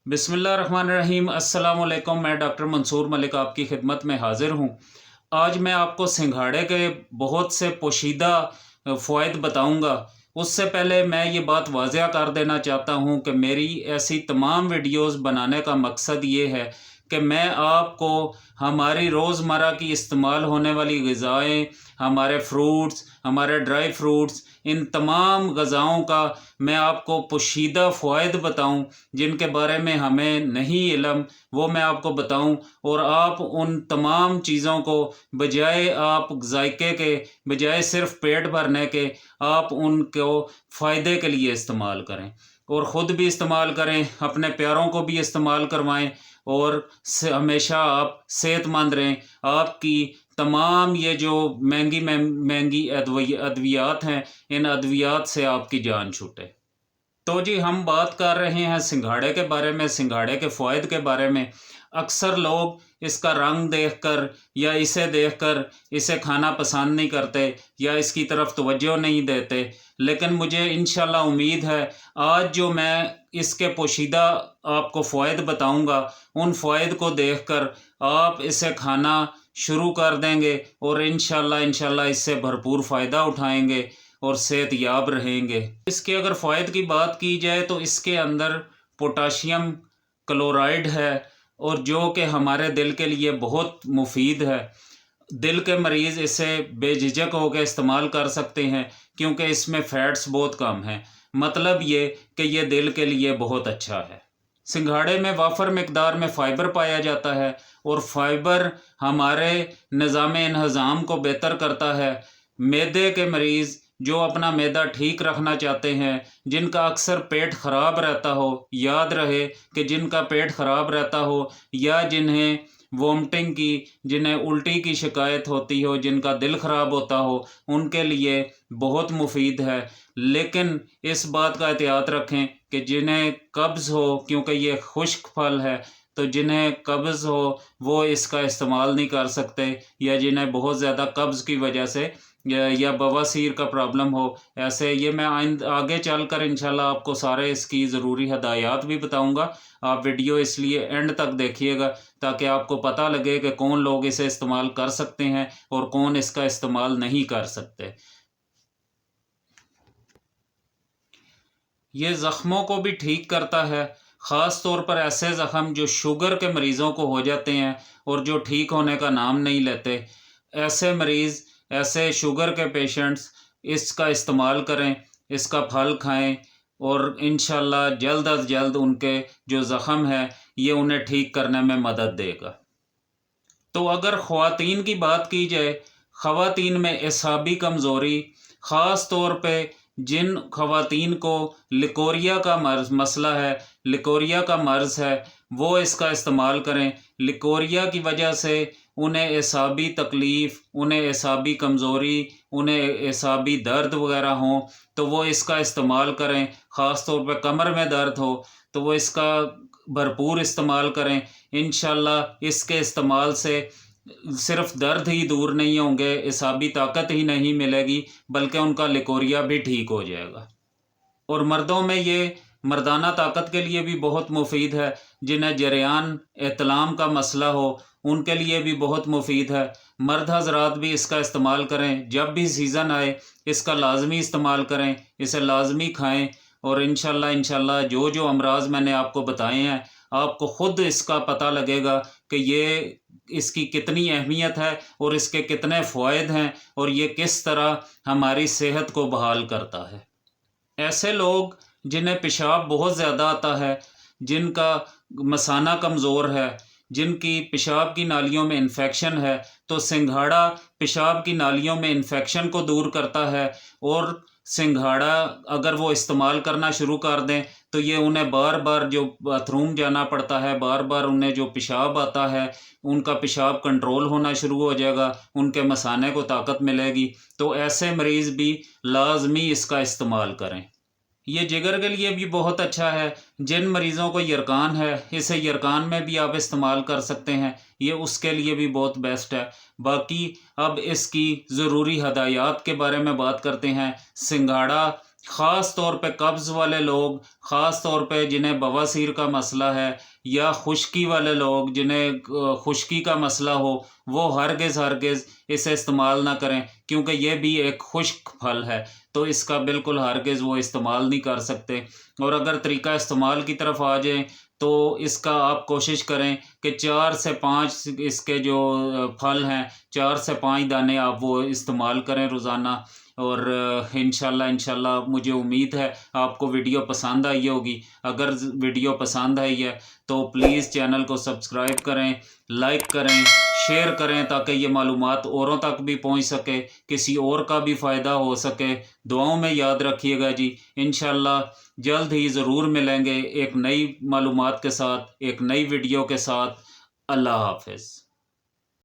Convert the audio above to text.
बिस्मिल्लाहिर्रहमानिर्रहीम। अस्सलाम वालेकुम। मैं डॉक्टर मंसूर मलिक आपकी खिदमत में हाज़िर हूँ। आज मैं आपको सिंघाड़े के बहुत से पोशीदा फ़वाइद बताऊँगा। उससे पहले मैं ये बात वाज़िया कर देना चाहता हूँ कि मेरी ऐसी तमाम वीडियोज़ बनाने का मकसद ये है कि मैं आपको हमारी रोज़मर्रा की इस्तेमाल होने वाली ग़िज़ाएँ, हमारे फ्रूट्स, हमारे ड्राई फ्रूट्स, इन तमाम ग़िज़ाओं का मैं आपको पोशीदा फ़वाइद बताऊँ, जिनके बारे में हमें नहीं इल्म, वो मैं आपको बताऊँ और आप उन तमाम चीज़ों को बजाय आप ज़ायके के, बजाय सिर्फ़ पेट भरने के, आप उनको फ़ायदे के लिए इस्तेमाल करें और ख़ुद भी इस्तेमाल करें, अपने प्यारों को भी इस्तेमाल करवाएँ और हमेशा आप सेहतमंद रहें। आपकी तमाम ये जो महंगी अद्वियात हैं, इन अद्वियात से आपकी जान छूटे। तो जी, हम बात कर रहे हैं सिंघाड़े के बारे में, सिंघाड़े के फ़वाइद के बारे में। अक्सर लोग इसका रंग देखकर या इसे देखकर इसे खाना पसंद नहीं करते या इसकी तरफ तवज्जो नहीं देते, लेकिन मुझे इंशाल्लाह उम्मीद है आज जो मैं इसके पोशीदा आपको फ़वाइद बताऊंगा, उन फ़वाइद को देखकर आप इसे खाना शुरू कर देंगे और इंशाल्लाह इससे भरपूर फ़ायदा उठाएंगे और सेहतयाब रहेंगे। इसके अगर फ़वाइद की बात की जाए तो इसके अंदर पोटाशियम क्लोराइड है और जो कि हमारे दिल के लिए बहुत मुफीद है। दिल के मरीज़ इसे बेझिझक होकर इस्तेमाल कर सकते हैं क्योंकि इसमें फ़ैट्स बहुत कम हैं। मतलब ये कि ये दिल के लिए बहुत अच्छा है। सिंघाड़े में वाफ़र मिक़दार में फ़ाइबर पाया जाता है और फ़ाइबर हमारे निज़ाम-ए-इंहज़ाम को बेहतर करता है। मैदे के मरीज़ जो अपना मैदा ठीक रखना चाहते हैं, जिनका अक्सर पेट ख़राब रहता हो, याद रहे कि जिनका पेट ख़राब रहता हो या जिन्हें वोमिटिंग की, जिन्हें उल्टी की शिकायत होती हो, जिनका दिल ख़राब होता हो, उनके लिए बहुत मुफीद है। लेकिन इस बात का एहतियात रखें कि जिन्हें कब्ज़ हो, क्योंकि ये खुश्क फल है, तो जिन्हें कब्ज़ हो वो इसका इस्तेमाल नहीं कर सकते, या जिन्हें बहुत ज़्यादा कब्ज़ की वजह से या बवासीर का प्रॉब्लम हो, ऐसे ये मैं आगे चलकर इंशाल्लाह आपको सारे इसकी ज़रूरी हदायत भी बताऊंगा। आप वीडियो इसलिए एंड तक देखिएगा ताकि आपको पता लगे कि कौन लोग इसे इस्तेमाल कर सकते हैं और कौन इसका इस्तेमाल नहीं कर सकते। ये ज़ख्मों को भी ठीक करता है, ख़ास तौर पर ऐसे ज़ख्म जो शुगर के मरीज़ों को हो जाते हैं और जो ठीक होने का नाम नहीं लेते। ऐसे मरीज़, ऐसे शुगर के पेशेंट्स इसका इस्तेमाल करें, इसका फल खाएं और इंशाल्लाह जल्द अज़ जल्द उनके जो ज़ख्म है ये उन्हें ठीक करने में मदद देगा। तो अगर ख़वातीन की बात की जाए, ख़वातीन में एसाबी कमज़ोरी, ख़ास तौर पे जिन ख़वातीन को लिकोरिया का मसला है, लिकोरिया का मर्ज़ है, वो इसका इस्तेमाल करें। लिकोरिया की वजह से उन्हें एसाबी तकलीफ़, उन्हें एसाबी कमज़ोरी, उन्हें एसाबी दर्द वग़ैरह हों तो वो इसका इस्तेमाल करें। ख़ास तौर पे कमर में दर्द हो तो वो इसका भरपूर इस्तेमाल करें। इंशाल्लाह इसके इस्तेमाल से सिर्फ़ दर्द ही दूर नहीं होंगे, एसाबी ताकत ही नहीं मिलेगी, बल्कि उनका लिकोरिया भी ठीक हो जाएगा। और मर्दों में ये मर्दाना ताकत के लिए भी बहुत मुफीद है। जिन्हें जरियान एहतलाम का मसला हो, उनके लिए भी बहुत मुफीद है। मर्द हज़रात भी इसका इस्तेमाल करें, जब भी सीज़न आए इसका लाज़मी इस्तेमाल करें, इसे लाज़मी खाएं और इंशाल्लाह जो जो अमराज़ मैंने आपको बताए हैं, आपको ख़ुद इसका पता लगेगा कि ये इसकी कितनी अहमियत है और इसके कितने फ़वाइद हैं और ये किस तरह हमारी सेहत को बहाल करता है। ऐसे लोग जिन्हें पेशाब बहुत ज़्यादा आता है, जिनका मसाना कमज़ोर है, जिनकी पेशाब की नालियों में इन्फेक्शन है, तो सिंघाड़ा पेशाब की नालियों में इन्फेक्शन को दूर करता है। और सिंघाड़ा अगर वो इस्तेमाल करना शुरू कर दें तो ये उन्हें बार बार जो बाथरूम जाना पड़ता है, बार बार उन्हें जो पेशाब आता है, उनका पेशाब कंट्रोल होना शुरू हो जाएगा, उनके मसाने को ताकत मिलेगी। तो ऐसे मरीज़ भी लाजमी इसका इस्तेमाल करें। ये जिगर के लिए भी बहुत अच्छा है। जिन मरीज़ों को यरकान है, इसे यरकान में भी आप इस्तेमाल कर सकते हैं, ये उसके लिए भी बहुत बेस्ट है। बाकी अब इसकी ज़रूरी हदायत के बारे में बात करते हैं। सिंघाड़ा ख़ास तौर पे कब्ज़ वाले लोग, ख़ास तौर पे जिन्हें बवासीर का मसला है, या खुश्की वाले लोग जिन्हें खुश्की का मसला हो, वो हरगिज़ इसे इस्तेमाल ना करें, क्योंकि ये भी एक खुश्क फल है, तो इसका बिल्कुल हरगिज़ वो इस्तेमाल नहीं कर सकते। और अगर तरीका इस्तेमाल की तरफ आ जाएँ, तो इसका आप कोशिश करें कि 4 से 5 इसके जो फल हैं, 4 से 5 दाने आप वो इस्तेमाल करें रोज़ाना। और इंशाल्लाह मुझे उम्मीद है आपको वीडियो पसंद आई होगी। अगर वीडियो पसंद आई है तो प्लीज़ चैनल को सब्सक्राइब करें, लाइक करें, शेयर करें, ताकि ये मालूमात औरों तक भी पहुंच सके, किसी और का भी फ़ायदा हो सके। दुआओं में याद रखिएगा जी। इंशाल्लाह जल्द ही ज़रूर मिलेंगे एक नई मालूमात के साथ, एक नई वीडियो के साथ। अल्लाह हाफ़िज़।